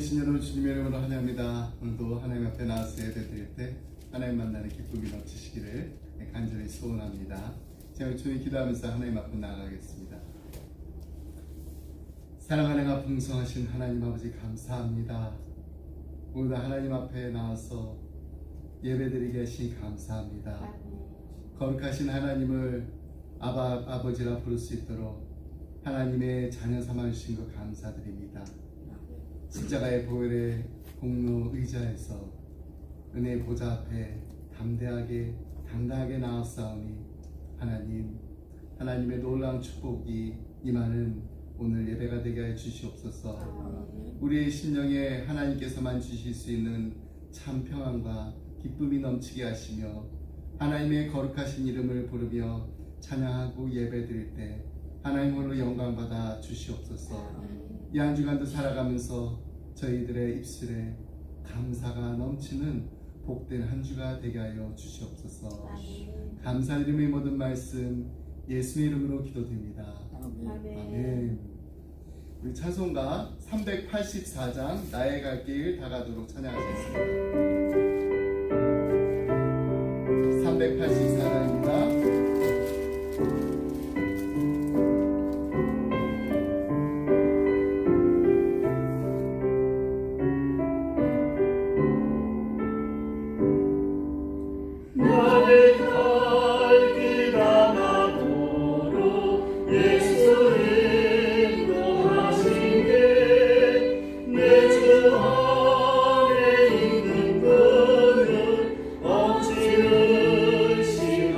계신 여러분 주님의 이름으로 환영합니다. 오늘도 하나님 앞에 나와서 예배드릴 때 하나님 만나는 기쁨이 넘치시기를 간절히 소원합니다. 제가 조용히 기도하면서 하나님 앞으로 나아가겠습니다. 사랑하는 풍성하신 하나님 아버지 감사합니다. 오늘도 하나님 앞에 나와서 예배드리게 하신 감사합니다. 거룩하신 하나님을 아버지라 부를 수 있도록 하나님의 자녀 삼아주신 것 감사드립니다. 십자가의 보혈의 공로 의자에서 은혜의 보좌 앞에 당당하게 나아싸우니 하나님의 놀라운 축복이 임하는 오늘 예배가 되게 하여 주시옵소서. 우리의 심령에 하나님께서만 주실 수 있는 참 평안과 기쁨이 넘치게 하시며 하나님의 거룩하신 이름을 부르며 찬양하고 예배드릴 때 하나님 홀로 영광 받아 주시옵소서. 이 한 주간도 살아가면서 저희들의 입술에 감사가 넘치는 복된 한 주가 되게 하여 주시옵소서. 감사드림의 모든 말씀 예수의 이름으로 기도드립니다. 아멘. 우리 찬송가 384장 나의 갈 길 다가도록 찬양하겠습니다. 384장입니다. 주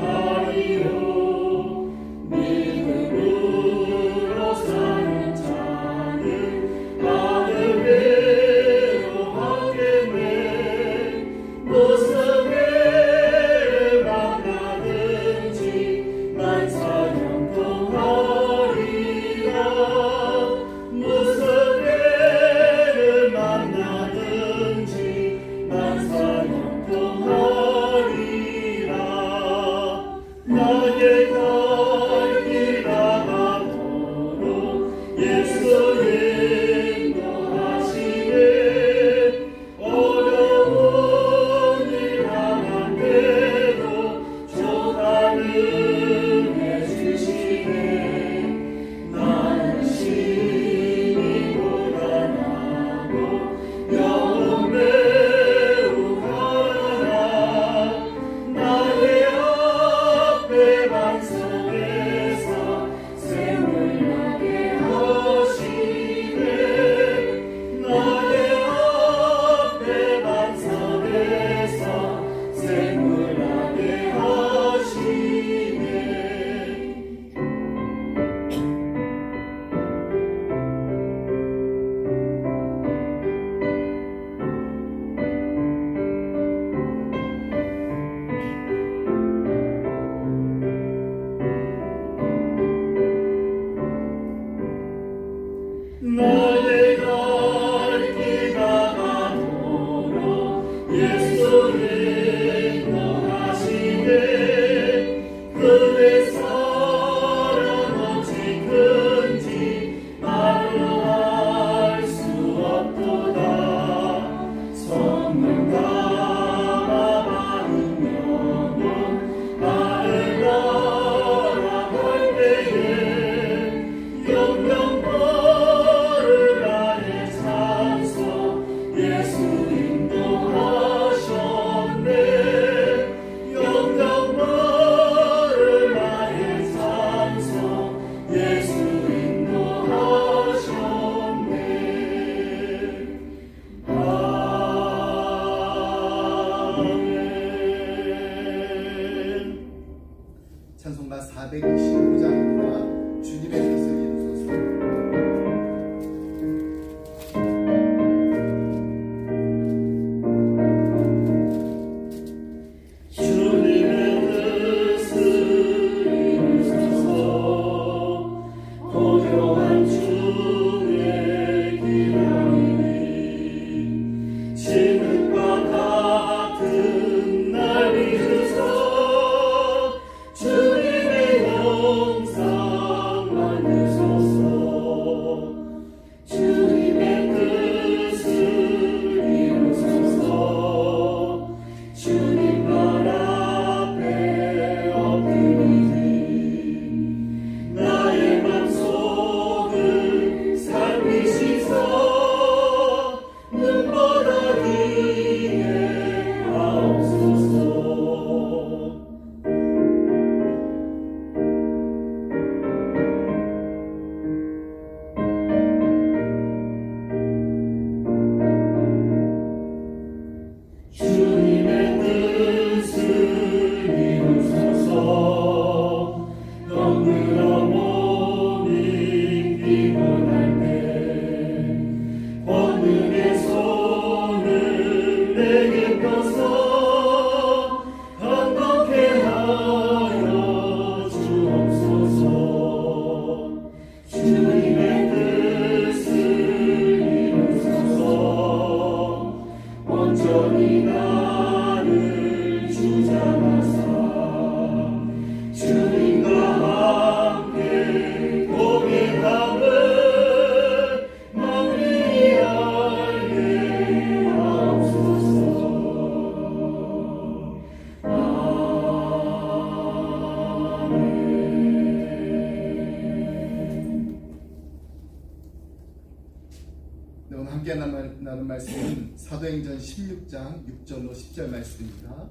네, 오늘 함께 나눈 말씀은 사도행전 16장 6절로 10절 말씀입니다.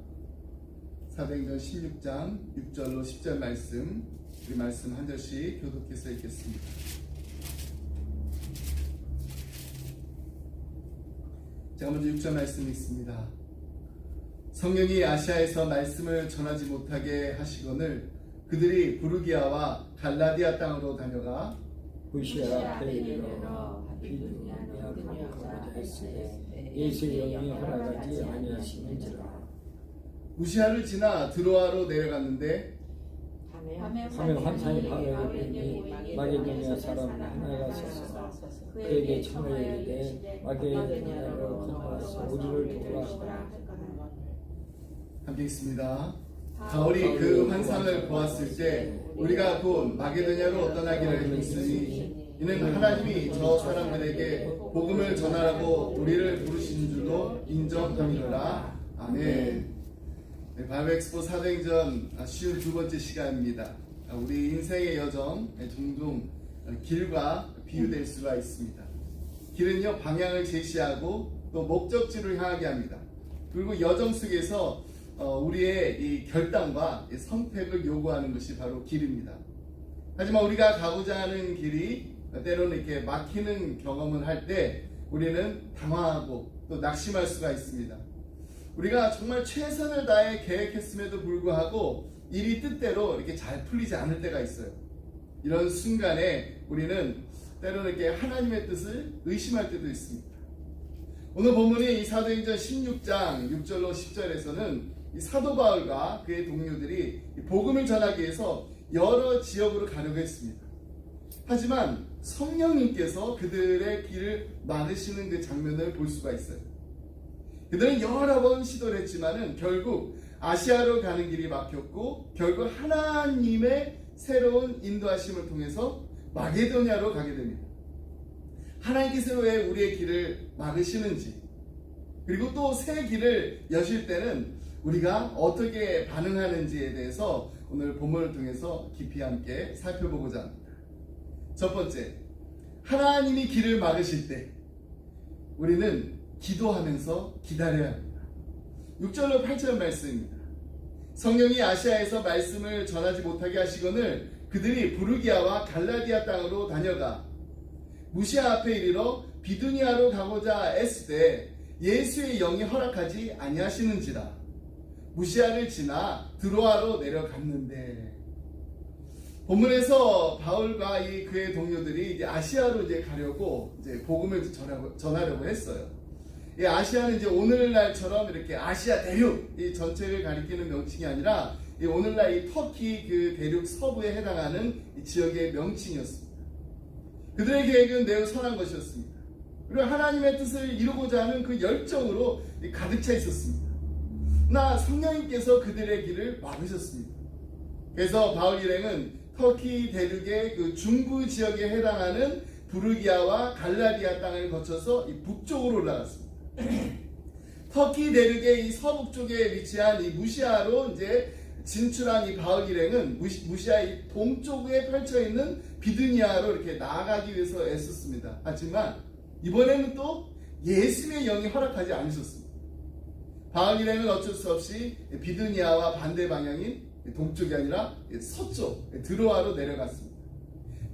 사도행전 16장 6절로 10절 말씀, 우리 말씀 한 절씩 교독해서 읽겠습니다. 제가 먼저 6절 말씀 읽습니다. 성령이 아시아에서 말씀을 전하지 못하게 하시거늘 그들이 부르기아와 갈라디아 땅으로 다녀가 무시아 앞에 이르러 비두니아로 가고자 했으되 예수의 영이 허락하지 아니하시는지라. 무시아를 지나 드로아로 내려갔는데 밤에 환상이 바울에게 마게도니아 사람 하나가 서서 그에게 청하여 이르되 마게도니아로 건너와서 우리를 도우라. 함께 있습니다. 바울이 그 환상을 보았을 때 우리가 곧 마게도냐로 떠나기를 했으니 이는 하나님이 저 사람들에게 복음을 전하라고 우리를 부르신 줄로 인정함이로라. 아멘. 네, 바이블 엑스포 사도행전 52번째 시간입니다. 우리 인생의 여정 종종 길과 비유될 수가 있습니다. 길은요, 방향을 제시하고 또 목적지를 향하게 합니다. 그리고 여정 속에서 우리의 이 결단과 선택을 요구하는 것이 바로 길입니다. 하지만 우리가 가고자 하는 길이 때로는 이렇게 막히는 경험을 할 때 우리는 당황하고 또 낙심할 수가 있습니다. 우리가 정말 최선을 다해 계획했음에도 불구하고 일이 뜻대로 이렇게 잘 풀리지 않을 때가 있어요. 이런 순간에 우리는 때로는 이렇게 하나님의 뜻을 의심할 때도 있습니다. 오늘 본문이 이 사도행전 16장 6절로 10절에서는 이 사도 바울과 그의 동료들이 복음을 전하기 위해서 여러 지역으로 가려고 했습니다. 하지만 성령님께서 그들의 길을 막으시는 그 장면을 볼 수가 있어요. 그들은 여러 번 시도를 했지만은 결국 아시아로 가는 길이 막혔고 결국 하나님의 새로운 인도하심을 통해서 마게도냐로 가게 됩니다. 하나님께서 왜 우리의 길을 막으시는지, 그리고 또 새 길을 여실 때는 우리가 어떻게 반응하는지에 대해서 오늘 본문을 통해서 깊이 함께 살펴보고자 합니다. 첫 번째, 하나님이 길을 막으실 때 우리는 기도하면서 기다려야 합니다. 6절로 8절 말씀입니다. 성령이 아시아에서 말씀을 전하지 못하게 하시거늘 그들이 부르기아와 갈라디아 땅으로 다녀가 무시아 앞에 이르러 비두니아로 가고자 애쓰되 예수의 영이 허락하지 아니하시는지라. 무시아를 지나 드로아로 내려갔는데, 본문에서 바울과 그의 동료들이 이제 아시아로 가려고 복음을 전하려고 했어요. 이 아시아는 이제 오늘날처럼 이렇게 아시아 대륙 이 전체를 가리키는 명칭이 아니라 오늘날 이 터키 그 대륙 서부에 해당하는 이 지역의 명칭이었습니다. 그들의 계획은 매우 선한 것이었습니다. 그리고 하나님의 뜻을 이루고자 하는 그 열정으로 가득 차 있었습니다. 그러나 성령님께서 그들의 길을 막으셨습니다. 그래서 바울 일행은 터키 대륙의 그 중부 지역에 해당하는 부르기아와 갈라디아 땅을 거쳐서 이 북쪽으로 올라갔습니다. 터키 대륙의 이 서북쪽에 위치한 이 무시아로 이제 진출한 이 바울 일행은 무시아의 동쪽에 펼쳐 있는 비두니아로 이렇게 나아가기 위해서 애썼습니다. 하지만 이번에는 또 예수의 영이 허락하지 않으셨습니다. 바울 일행은 어쩔 수 없이 비두니아와 반대 방향인 동쪽이 아니라 서쪽 드로아로 내려갔습니다.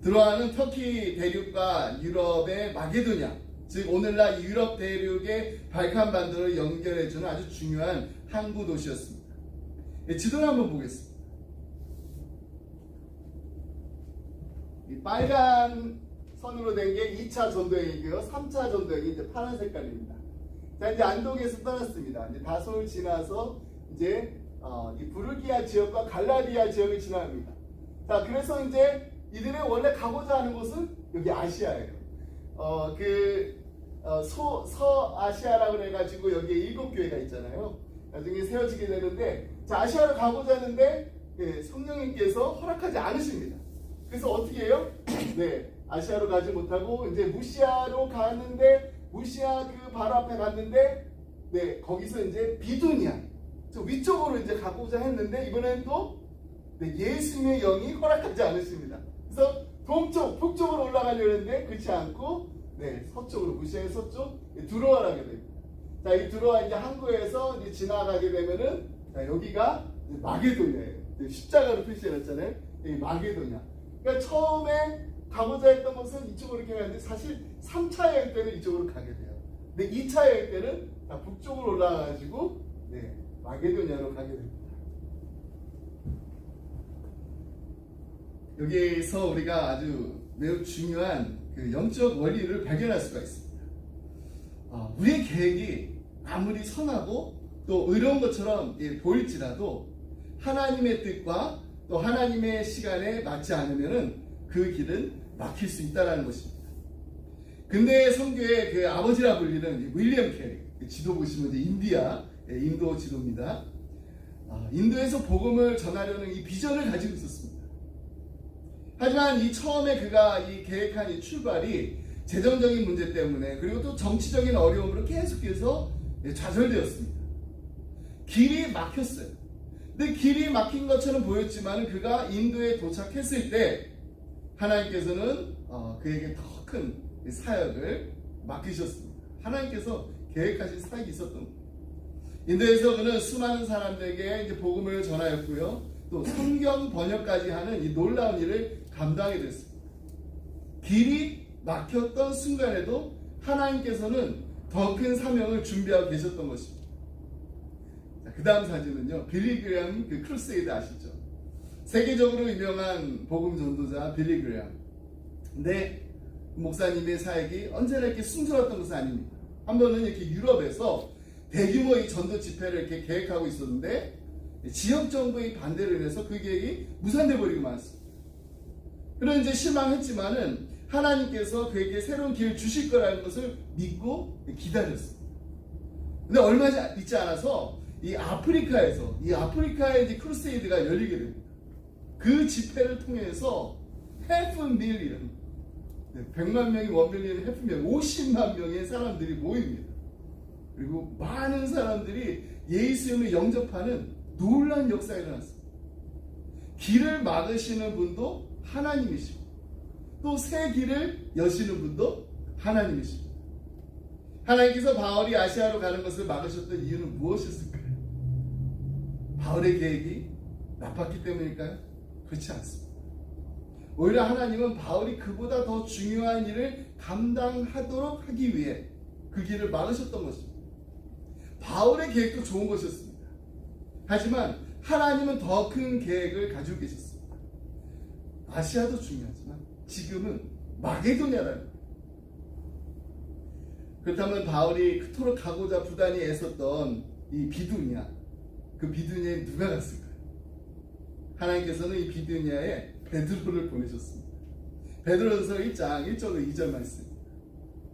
드로아는 터키 대륙과 유럽의 마게도냐, 즉 오늘날 유럽 대륙의 발칸반도를 연결해주는 아주 중요한 항구 도시였습니다. 지도를 한번 보겠습니다. 이 빨간 선으로 된 게 2차 전도행이고요. 3차 전도행이 이제 파란 색깔입니다. 자, 이제 안동에서 떠났습니다. 이제 다소를 지나서 이제 이 부르기아 지역과 갈라디아 지역을 지나갑니다. 자, 그래서 이제 이들이 원래 가고자 하는 곳은 여기 아시아예요. 서아시아라고 해가지고 여기에 7교회가 있잖아요. 나중에 세워지게 되는데, 자, 아시아로 가고자 하는데 성령님께서 허락하지 않으십니다. 그래서 어떻게 해요? 네, 아시아로 가지 못하고 이제 무시아로 가는데, 무시아 그 바로 앞에 갔는데, 네, 거기서 이제 비두니아, 저 위쪽으로 이제 가고자 했는데, 이번엔 또 예수님의 영이 허락하지 않으십니다. 그래서 동쪽, 북쪽으로 올라가려고 했는데 그렇지 않고 네, 서쪽으로 무시의 서쪽 두로아를 하게 됩니다. 자, 이 두로아 이제 항구에서 이제 지나가게 되면은 자, 여기가 이제 마게도냐예요. 십자가로 표시해놨잖아요. 이 마게도냐. 그러니까 처음에 가고자 했던 것은 이쪽으로 이렇게 가는데 사실 3차 여행 때는 이쪽으로 가게 돼요. 근데 2차 여행 때는 북쪽으로 올라가가지고 네, 마게도냐로 가게 됩니다. 여기에서 우리가 아주 매우 중요한 그 영적 원리를 발견할 수가 있습니다. 우리의 계획이 아무리 선하고 또 의로운 것처럼 보일지라도 하나님의 뜻과 또 하나님의 시간에 맞지 않으면은 그 길은 막힐 수 있다는 것입니다. 근대 선교의 그 아버지라 불리는 윌리엄 캐리, 지도 보시면 이제 인도 지도입니다. 인도에서 복음을 전하려는 이 비전을 가지고 있었습니다. 하지만 이 처음에 그가 이 계획한 이 출발이 재정적인 문제 때문에 그리고 또 정치적인 어려움으로 계속해서 좌절되었습니다. 길이 막혔어요. 근데 길이 막힌 것처럼 보였지만 그가 인도에 도착했을 때 하나님께서는 그에게 더 큰 사역을 맡기셨습니다. 하나님께서 계획하신 사역이 있었던 겁니다. 인도에서 그는 수많은 사람들에게 이제 복음을 전하였고요. 또 성경 번역까지 하는 이 놀라운 일을 감당하게 됐습니다. 길이 막혔던 순간에도 하나님께서는 더 큰 사명을 준비하고 계셨던 것입니다. 그 다음 사진은요, 빌리 그레엄 그 크루세이드 아시죠? 세계적으로 유명한 복음 전도자 빌리 그레엄. 근데 목사님의 사역이 언제나 이렇게 순조로웠던 것은 아닙니다. 한 번은 이렇게 유럽에서 대규모의 전도 집회를 이렇게 계획하고 있었는데 지역 정부의 반대로 인해서 그 계획이 무산돼 버리고 말았습니다. 그런 이제 실망했지만은 하나님께서 그에게 새로운 기회를 주실 거라는 것을 믿고 기다렸습니다. 근데 얼마 있지 않아서 이 아프리카에 이제 크루세이드가 열리게 됩니다. 그 집회를 통해서 500,000 100만 명이 1밀리언 500,000 50만 명의 사람들이 모입니다. 그리고 많은 사람들이 예수님을 영접하는 놀라운 역사가 일어났습니다. 길을 막으시는 분도 하나님이시고 또 새 길을 여시는 분도 하나님이십니다. 하나님께서 바울이 아시아로 가는 것을 막으셨던 이유는 무엇이었을까요? 바울의 계획이 나빴기 때문일까요? 그렇지 않습니다. 오히려 하나님은 바울이 그보다 더 중요한 일을 감당하도록 하기 위해 그 길을 막으셨던 것입니다. 바울의 계획도 좋은 것이었습니다. 하지만 하나님은 더 큰 계획을 가지고 계셨습니다. 아시아도 중요하지만 지금은 마게도냐라는 거예요. 그렇다면 바울이 그토록 가고자 부단히 애썼던 이 비두냐, 그 비두냐에 누가 갔을까요? 하나님께서는 이 비두냐에 베드로를 보내셨습니다. 베드로전서 1장 1절로 2절 말씀입니다.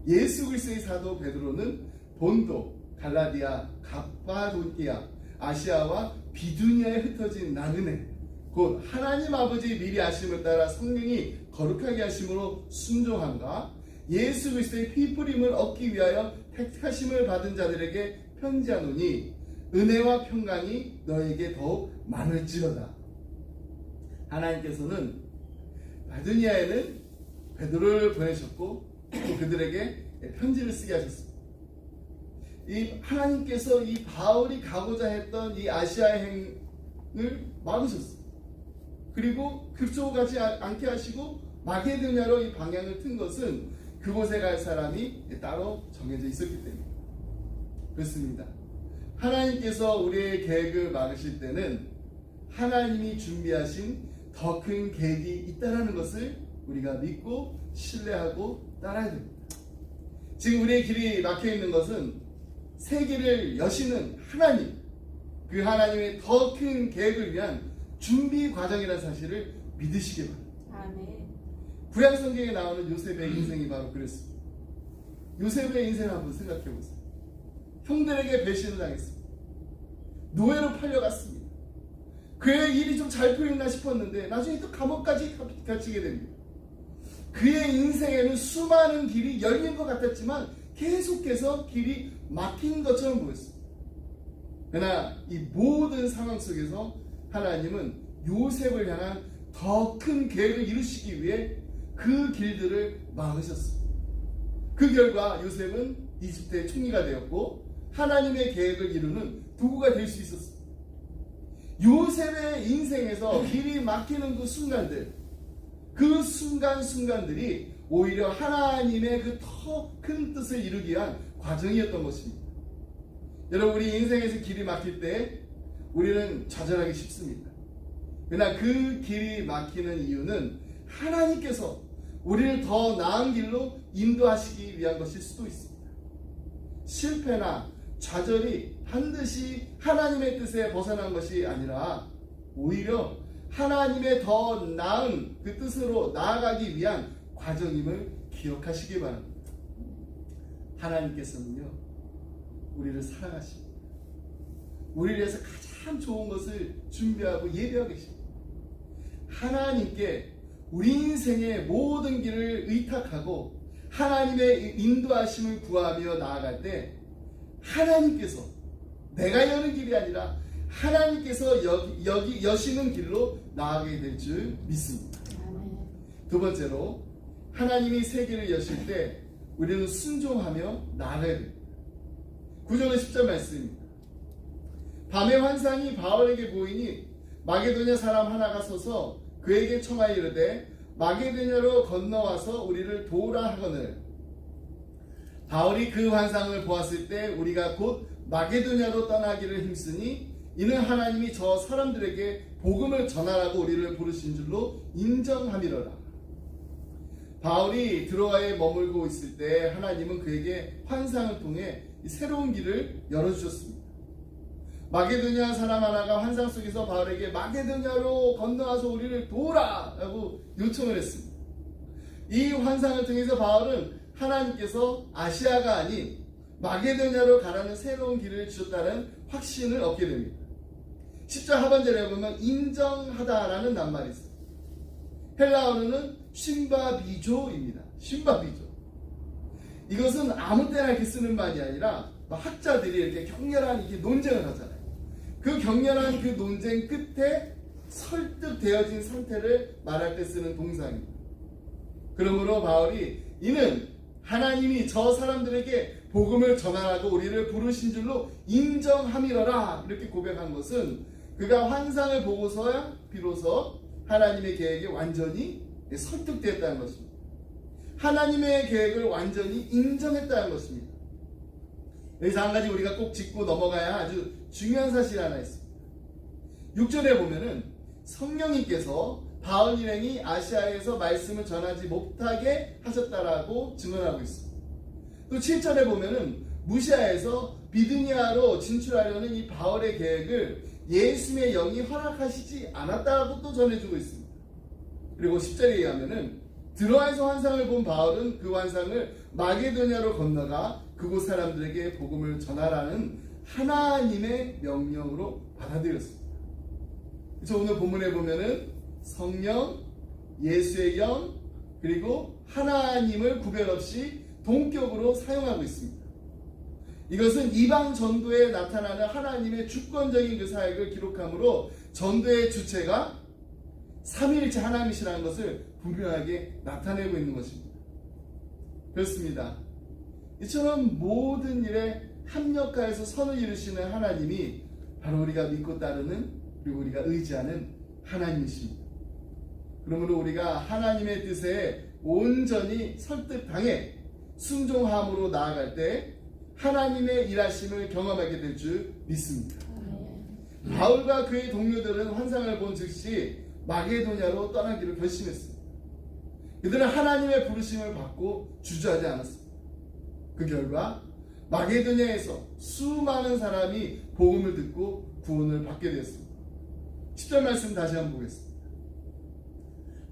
예수 그리스도의 사도 베드로는 본도, 갈라디아, 갑바도기아, 아시아와 비두냐에 흩어진 나그네, 곧 하나님 아버지 미리 아심을 따라 성령이 거룩하게 하심으로 순종함과 예수 그리스도의 피뿌림을 얻기 위하여 택하심을 받은 자들에게 편지하노니 은혜와 평강이 너에게 더욱 많을지어다. 하나님께서는 마두니아에는 베드로를 보내셨고 또 그들에게 편지를 쓰게 하셨습니다. 이 하나님께서 이 바울이 가고자 했던 이 아시아 행을 막으셨습니다. 그리고 그쪽으로 가지 않게 하시고 마게도냐로 이 방향을 튼 것은 그곳에 갈 사람이 따로 정해져 있었기 때문입니다. 그렇습니다. 하나님께서 우리의 계획을 막으실 때는 하나님이 준비하신 더 큰 계획이 있다는 것을 우리가 믿고 신뢰하고 따라야 됩니다. 지금 우리의 길이 막혀 있는 것은 새 길을 여시는 하나님, 그 하나님의 더 큰 계획을 위한 준비 과정이라는 사실을 믿으시기 바랍니다. 아멘. 구약 성경에 나오는 요셉의 인생이 바로 그랬습니다. 요셉의 인생을 한번 생각해 보세요. 형들에게 배신을 당했습니다. 노예로 팔려갔습니다. 그의 일이 좀 잘 풀리나 싶었는데 나중에 또 감옥까지 갇히게 됩니다. 그의 인생에는 수많은 길이 열린 것 같았지만 계속해서 길이 막힌 것처럼 보였습니다. 그러나 이 모든 상황 속에서 하나님은 요셉을 향한 더 큰 계획을 이루시기 위해 그 길들을 막으셨습니다. 그 결과 요셉은 이집트의 총리가 되었고 하나님의 계획을 이루는 도구가 될 수 있었습니다. 요셉의 인생에서 길이 막히는 그 순간들, 그 순간순간들이 오히려 하나님의 그 더 큰 뜻을 이루기 위한 과정이었던 것입니다. 여러분, 우리 인생에서 길이 막힐 때 우리는 좌절하기 쉽습니다. 그러나 그 길이 막히는 이유는 하나님께서 우리를 더 나은 길로 인도하시기 위한 것일 수도 있습니다. 실패나 좌절이 반드시 하나님의 뜻에 벗어난 것이 아니라 오히려 하나님의 더 나은 그 뜻으로 나아가기 위한 과정임을 기억하시기 바랍니다. 하나님께서는요, 우리를 사랑하십니다. 우리를 위해서 가장 좋은 것을 준비하고 예배하고 계십니다. 하나님께 우리 인생의 모든 길을 의탁하고 하나님의 인도하심을 구하며 나아갈 때 하나님께서 내가 여는 길이 아니라 하나님께서 여시는 길로 나아가게 될 줄 믿습니다. 두 번째로, 하나님이 새 길을 여실 때 우리는 순종하며 나아가야 됩니다. 9절과 10절 말씀입니다. 밤의 환상이 바울에게 보이니 마게도냐 사람 하나가 서서 그에게 청하여 이르되 마게도냐로 건너와서 우리를 도우라 하거늘. 바울이 그 환상을 보았을 때 우리가 곧 마게도냐로 떠나기를 힘쓰니 이는 하나님이 저 사람들에게 복음을 전하라고 우리를 부르신 줄로 인정함이로라. 바울이 드로아에 머물고 있을 때 하나님은 그에게 환상을 통해 새로운 길을 열어주셨습니다. 마게도냐 사람 하나가 환상 속에서 바울에게 마게도냐로 건너와서 우리를 도우라 라고 요청을 했습니다. 이 환상을 통해서 바울은 하나님께서 아시아가 아닌 마게도냐로 가라는 새로운 길을 주셨다는 확신을 얻게 됩니다. 10절 하반절에 보면 인정하다라는 낱말이 있어요. 헬라어로는 신바비조입니다. 신바비조. 이것은 아무 때나 이렇게 쓰는 말이 아니라 학자들이 이렇게 격렬한 이렇게 논쟁을 하잖아요. 그 격렬한 그 논쟁 끝에 설득되어진 상태를 말할 때 쓰는 동사입니다. 그러므로 바울이 이는 하나님이 저 사람들에게 복음을 전하라고 우리를 부르신 줄로 인정함이로라 이렇게 고백한 것은 그가 환상을 보고서야 비로소 하나님의 계획에 완전히 설득되었다는 것입니다. 하나님의 계획을 완전히 인정했다는 것입니다. 여기서 한 가지 우리가 꼭 짚고 넘어가야 아주 중요한 사실이 하나 있습니다. 6절에 보면은 성령님께서 바울 일행이 아시아에서 말씀을 전하지 못하게 하셨다라고 증언하고 있습니다. 또 7절에 보면은 무시아에서 비두니아로 진출하려는 이 바울의 계획을 예수님의 영이 허락하시지 않았다고 또 전해주고 있습니다. 그리고 10절에 의하면은 드로아에서 환상을 본 바울은 그 환상을 마게도냐로 건너가 그곳 사람들에게 복음을 전하라는 하나님의 명령으로 받아들였습니다. 그래서 오늘 본문에 보면은 성령, 예수의 영, 그리고 하나님을 구별 없이 동격으로 사용하고 있습니다. 이것은 이방 전도에 나타나는 하나님의 주권적인 그 사역을 기록하므로 전도의 주체가 삼위일체 하나님이시라는 것을 분명하게 나타내고 있는 것입니다. 그렇습니다. 이처럼 모든 일에 합력하여서 선을 이루시는 하나님이 바로 우리가 믿고 따르는 그리고 우리가 의지하는 하나님이십니다. 그러므로 우리가 하나님의 뜻에 온전히 설득당해 순종함으로 나아갈 때 하나님의 일하심을 경험하게 될 줄 믿습니다. 바울과 그의 동료들은 환상을 본 즉시 마게도냐로 떠나기로 결심했습니다. 그들은 하나님의 부르심을 받고 주저하지 않았습니다. 그 결과 마게도냐에서 수많은 사람이 복음을 듣고 구원을 받게 되었습니다. 10절 말씀 다시 한번 보겠습니다.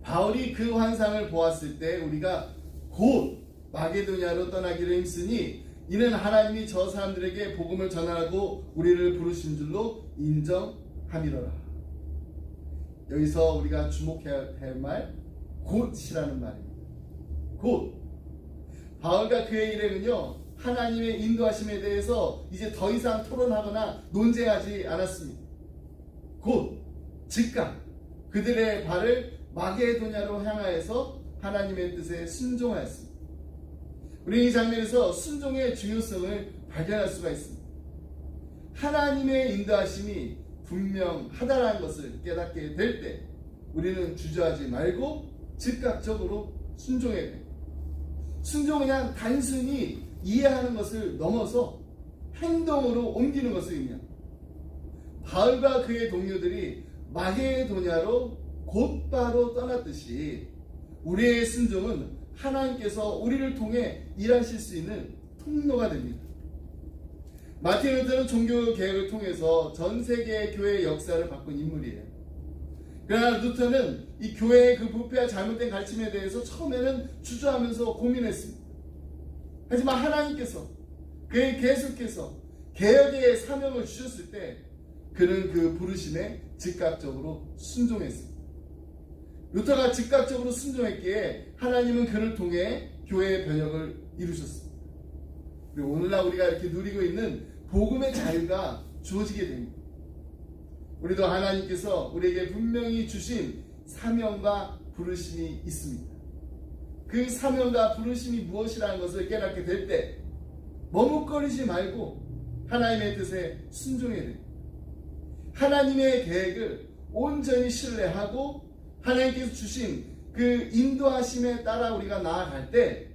바울이 그 환상을 보았을 때 우리가 곧 마게도냐로 떠나기를 힘쓰니 이는 하나님이 저 사람들에게 복음을 전하라고 우리를 부르신 줄로 인정함이로라. 여기서 우리가 주목해야 할 말 곧이라는 말입니다. 곧. 바울과 그의 일행은요 하나님의 인도하심에 대해서 이제 더 이상 토론하거나 논쟁하지 않았습니다. 곧 즉각 그들의 발을 마게도냐로 향하여서 하나님의 뜻에 순종하였습니다. 우리 이 장면에서 순종의 중요성을 발견할 수가 있습니다. 하나님의 인도하심이 분명하다는 것을 깨닫게 될 때 우리는 주저하지 말고 즉각적으로 순종해야 돼요. 순종은 그냥 단순히 이해하는 것을 넘어서 행동으로 옮기는 것을 의미합니다. 바울과 그의 동료들이 마게도냐로 곧바로 떠났듯이 우리의 순종은 하나님께서 우리를 통해 일하실 수 있는 통로가 됩니다. 마틴 루터는 종교 개혁을 통해서 전 세계의 교회의 역사를 바꾼 인물이에요. 그러나 루터는 이 교회의 그 부패와 잘못된 가르침에 대해서 처음에는 주저하면서 고민했습니다. 하지만 하나님께서 그에게 계속해서 개혁의 사명을 주셨을 때 그는 그 부르심에 즉각적으로 순종했습니다. 루터가 즉각적으로 순종했기에 하나님은 그를 통해 교회의 변혁을 이루셨습니다. 그리고 오늘날 우리가 이렇게 누리고 있는 복음의 자유가 주어지게 됩니다. 우리도 하나님께서 우리에게 분명히 주신 사명과 부르심이 있습니다. 그 사명과 부르심이 무엇이라는 것을 깨닫게 될 때 머뭇거리지 말고 하나님의 뜻에 순종해야 됩니다. 하나님의 계획을 온전히 신뢰하고 하나님께서 주신 그 인도하심에 따라 우리가 나아갈 때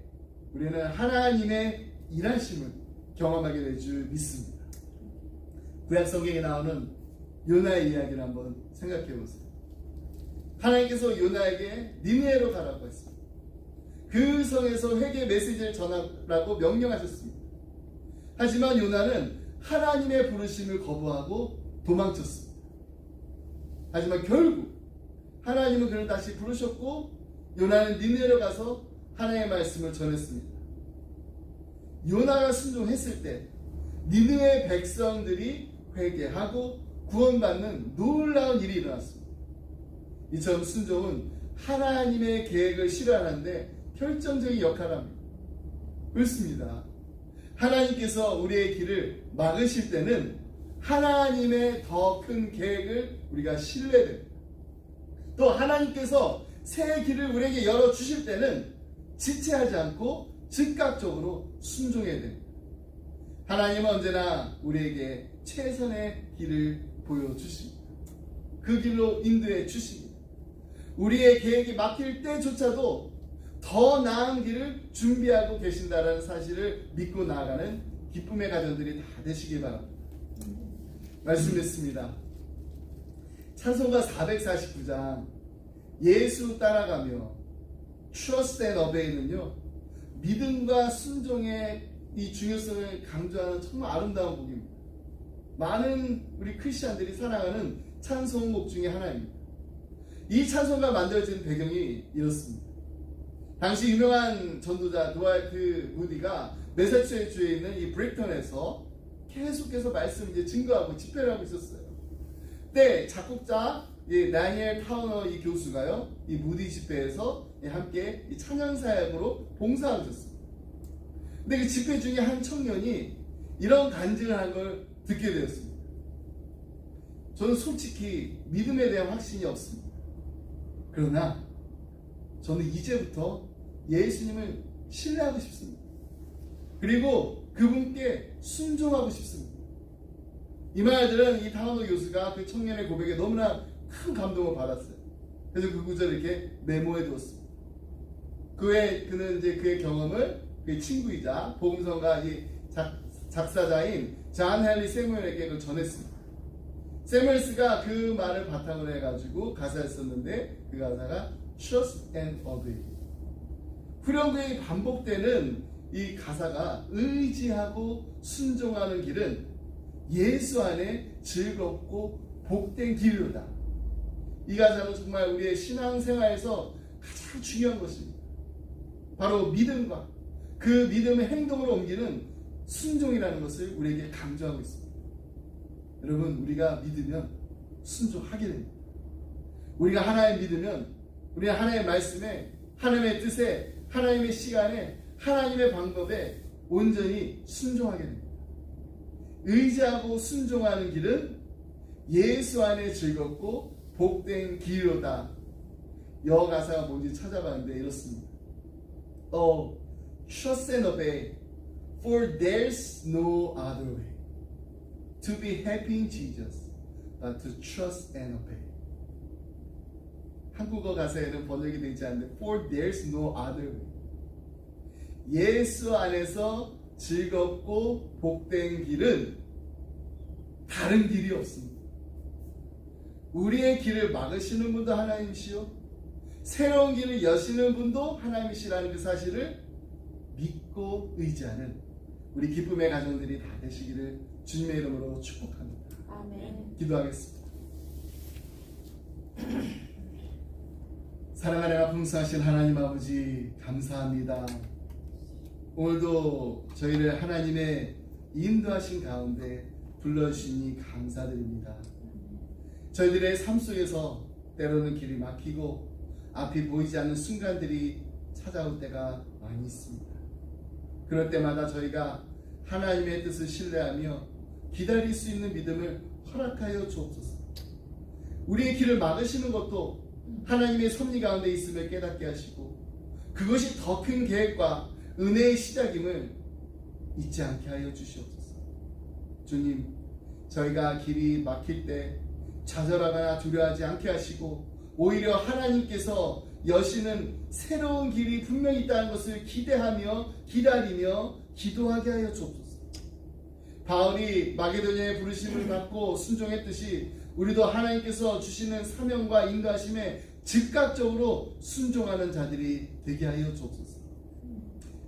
우리는 하나님의 일하심을 경험하게 될 줄 믿습니다. 구약 성경에 나오는 요나의 이야기를 한번 생각해 보세요. 하나님께서 요나에게 니느웨로 가라고 했습니다. 그 성에서 회개 메시지를 전하라고 명령하셨습니다. 하지만 요나는 하나님의 부르심을 거부하고 도망쳤습니다. 하지만 결국 하나님은 그를 다시 부르셨고 요나는 니느웨로 가서 하나님의 말씀을 전했습니다. 요나가 순종했을 때 니느웨 백성들이 회개하고 구원받는 놀라운 일이 일어났습니다. 이처럼 순종은 하나님의 계획을 실현하는데 결정적인 역할을 합니다. 그렇습니다. 하나님께서 우리의 길을 막으실 때는 하나님의 더 큰 계획을 우리가 신뢰됩니다. 또 하나님께서 새 길을 우리에게 열어주실 때는 지체하지 않고 즉각적으로 순종해야 됩니다. 하나님은 언제나 우리에게 최선의 길을 보여주십니다. 그 길로 인도해 주십니다. 우리의 계획이 막힐 때조차도 더 나은 길을 준비하고 계신다는 사실을 믿고 나아가는 기쁨의 가정들이 다 되시길 바랍니다. 말씀 듣습니다. 찬송가 449장 예수 따라가며 Trust and Obey는요 믿음과 순종의 이 중요성을 강조하는 정말 아름다운 곡입니다. 많은 우리 크리스찬들이 사랑하는 찬송곡 중에 하나입니다. 이 찬송가 만들어진 배경이 이렇습니다. 당시 유명한 전도자 드와이트 무디가 매사추세츠주에 있는 이 브릭턴에서 계속해서 말씀 이제 증거하고 집회를 하고 있었어요. 그때 작곡자 다니엘 타우너 이 교수가요, 이 무디 집회에서 함께 이 찬양 사역으로 봉사하셨습니다. 근데 그 집회 중에 한 청년이 이런 간증을 한 걸 듣게 되었습니다. 저는 솔직히 믿음에 대한 확신이 없습니다. 그러나 저는 이제부터 예수님을 신뢰하고 싶습니다. 그리고 그분께 순종하고 싶습니다. 이 말들은 이 타우너 교수가 그 청년의 고백에 너무나 큰 감동을 받았어요. 그래서 그 구절을 이렇게 메모해 두었습니다. 그 후에 그는 이제 그의 경험을 그의 친구이자 복음서가 작사자인 존 헨리 세무엘에게 그걸 전했습니다. 세무엘스가 그 말을 바탕으로 해가지고 가사를 썼는데 그 가사가 Trust and Obey. 후렴구에 반복되는 이 가사가 의지하고 순종하는 길은 예수 안에 즐겁고 복된 길이로다. 이 가사는 정말 우리의 신앙생활에서 가장 중요한 것입니다. 바로 믿음과 그 믿음의 행동으로 옮기는 순종이라는 것을 우리에게 강조하고 있습니다. 여러분, 우리가 믿으면 순종하게 됩니다. 우리가 하나님 믿으면 우리는 하나님의 말씀에, 하나님의 뜻에, 하나님의 시간에, 하나님의 방법에 온전히 순종하게 됩니다. 의지하고 순종하는 길은 예수 안에 즐겁고 복된 길이로다. 여 가사가 뭔지 찾아봤는데 이렇습니다. Oh, trust and obey, for there's no other way to be happy in Jesus but to trust and obey. 한국어 가사에는 번역이 되지 않는데 for there's no other way. 예수 안에서 즐겁고 복된 길은 다른 길이 없습니다. 우리의 길을 막으시는 분도 하나님이시요 새로운 길을 여시는 분도 하나님이시라는 그 사실을 믿고 의지하는 우리 기쁨의 가정들이 다 되시기를 주님의 이름으로 축복합니다. 아멘. 기도하겠습니다. 사랑하는 풍성하신 하나님 아버지 감사합니다. 오늘도 저희를 하나님의 인도하신 가운데 불러주시니 감사드립니다. 저희들의 삶 속에서 때로는 길이 막히고 앞이 보이지 않는 순간들이 찾아올 때가 많이 있습니다. 그럴 때마다 저희가 하나님의 뜻을 신뢰하며 기다릴 수 있는 믿음을 허락하여 주옵소서. 우리의 길을 막으시는 것도 하나님의 섭리 가운데 있음을 깨닫게 하시고 그것이 더 큰 계획과 은혜의 시작임을 잊지 않게 하여 주시옵소서. 주님, 저희가 길이 막힐 때 좌절하거나 두려워하지 않게 하시고 오히려 하나님께서 여시는 새로운 길이 분명히 있다는 것을 기대하며 기다리며 기도하게 하여 주옵소서. 바울이 마게도냐의 부르심을 받고 순종했듯이 우리도 하나님께서 주시는 사명과 인도하심에 즉각적으로 순종하는 자들이 되게 하여 주옵소서.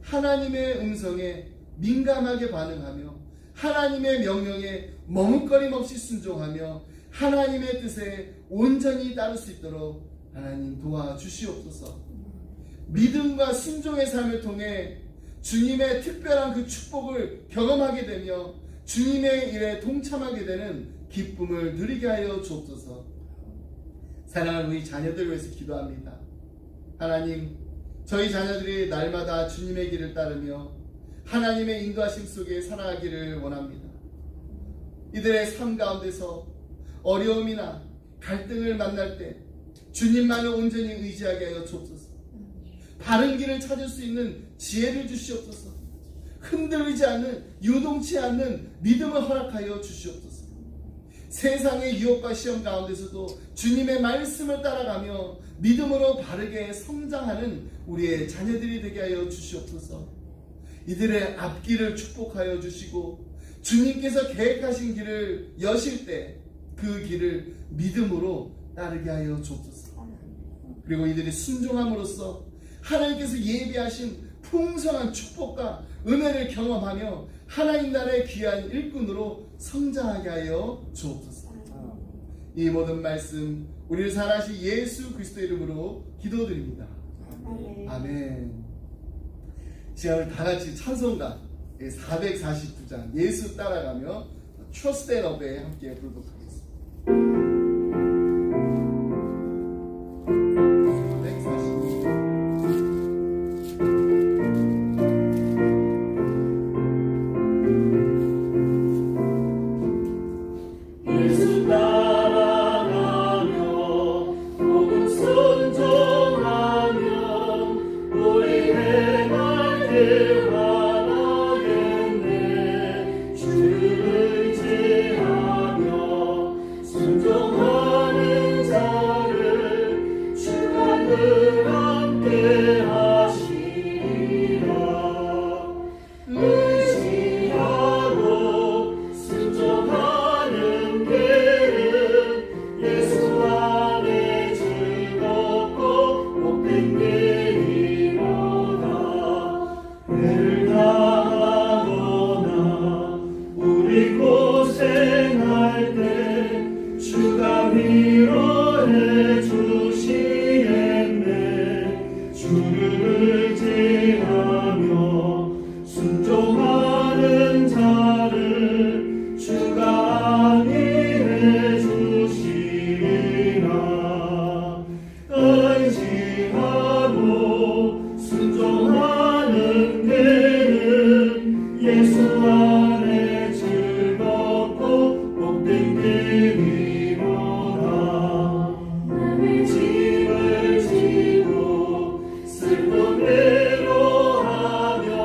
하나님의 음성에 민감하게 반응하며 하나님의 명령에 머뭇거림 없이 순종하며 하나님의 뜻에 온전히 따를 수 있도록 하나님 도와주시옵소서. 믿음과 순종의 삶을 통해 주님의 특별한 그 축복을 경험하게 되며 주님의 일에 동참하게 되는 기쁨을 누리게 하여 주옵소서. 사랑하는 우리 자녀들 위해서 기도합니다. 하나님, 저희 자녀들이 날마다 주님의 길을 따르며 하나님의 인도하심 속에 살아가기를 원합니다. 이들의 삶 가운데서 어려움이나 갈등을 만날 때 주님만을 온전히 의지하게 하여 주옵소서. 바른 길을 찾을 수 있는 지혜를 주시옵소서. 흔들리지 않는, 유동치 않는 믿음을 허락하여 주시옵소서. 세상의 유혹과 시험 가운데서도 주님의 말씀을 따라가며 믿음으로 바르게 성장하는 우리의 자녀들이 되게 하여 주시옵소서. 이들의 앞길을 축복하여 주시고 주님께서 계획하신 길을 여실 때 그 길을 믿음으로 따르게 하여 주옵소서. 그리고 이들이 순종함으로써 하나님께서 예비하신 풍성한 축복과 은혜를 경험하며 하나님 나라의 귀한 일꾼으로 성장하게 하여 주옵소서. 이 모든 말씀 우리를 사랑하신 예수 그리스도 이름으로 기도드립니다. 아멘. 시간을 다 같이 찬송가 449장 예수 따라가며 Trust and Obey 함께 부르도록 하겠습니다. 짐을 지고 슬픔 외로하며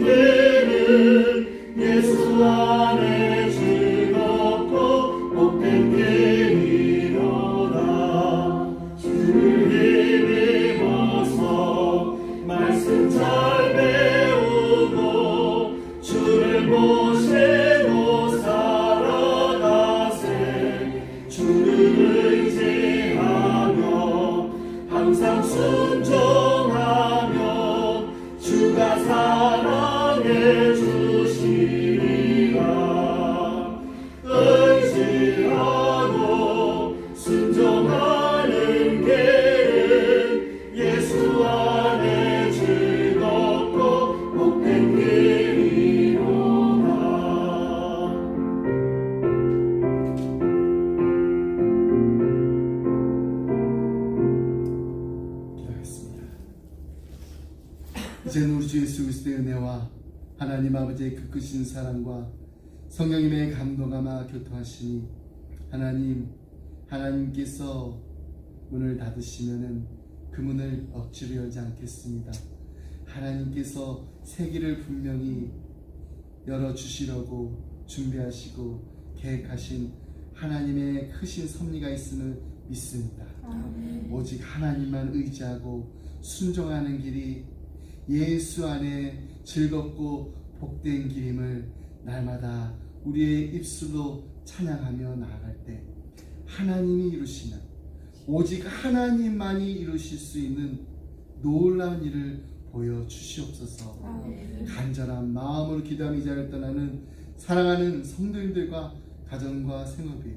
길은 예수 안에 즐겁고 복된 길이로다. 주를 힘입어서 말씀 잘 배우고 주를 모시고 살아가세. 주를 의지하며 항상 순종하며 주가 사랑해 주시리라. 의지하고 순종하는 길은 예수 안에 즐겁고 복된 길이로다. 기도하겠습니다. 이제는 우리 주 예수 그리스도의 은혜와 하나님 아버지의 그 크신 사랑과 성령님의 감동함아 교통하시니 하나님께서 문을 닫으시면은 그 문을 억지로 열지 않겠습니다. 하나님께서 새 길을 분명히 열어주시려고 준비하시고 계획하신 하나님의 크신 섭리가 있음을 믿습니다. 오직 하나님만 의지하고 순종하는 길이 예수 안에 즐겁고 복된 길임을 날마다 우리의 입술로 찬양하며 나아갈 때 하나님이 이루시는, 오직 하나님만이 이루실 수 있는 놀라운 일을 보여주시옵소서. 간절한 마음으로 기도하며 이 자리를 떠나는 사랑하는 성도님들과 가정과 생업에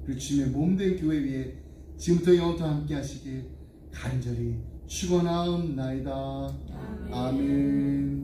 그리고 주님의 몸된 교회 위에 지금부터 영원토록 함께 하시길 간절히 축원하옵나이다. 아멘.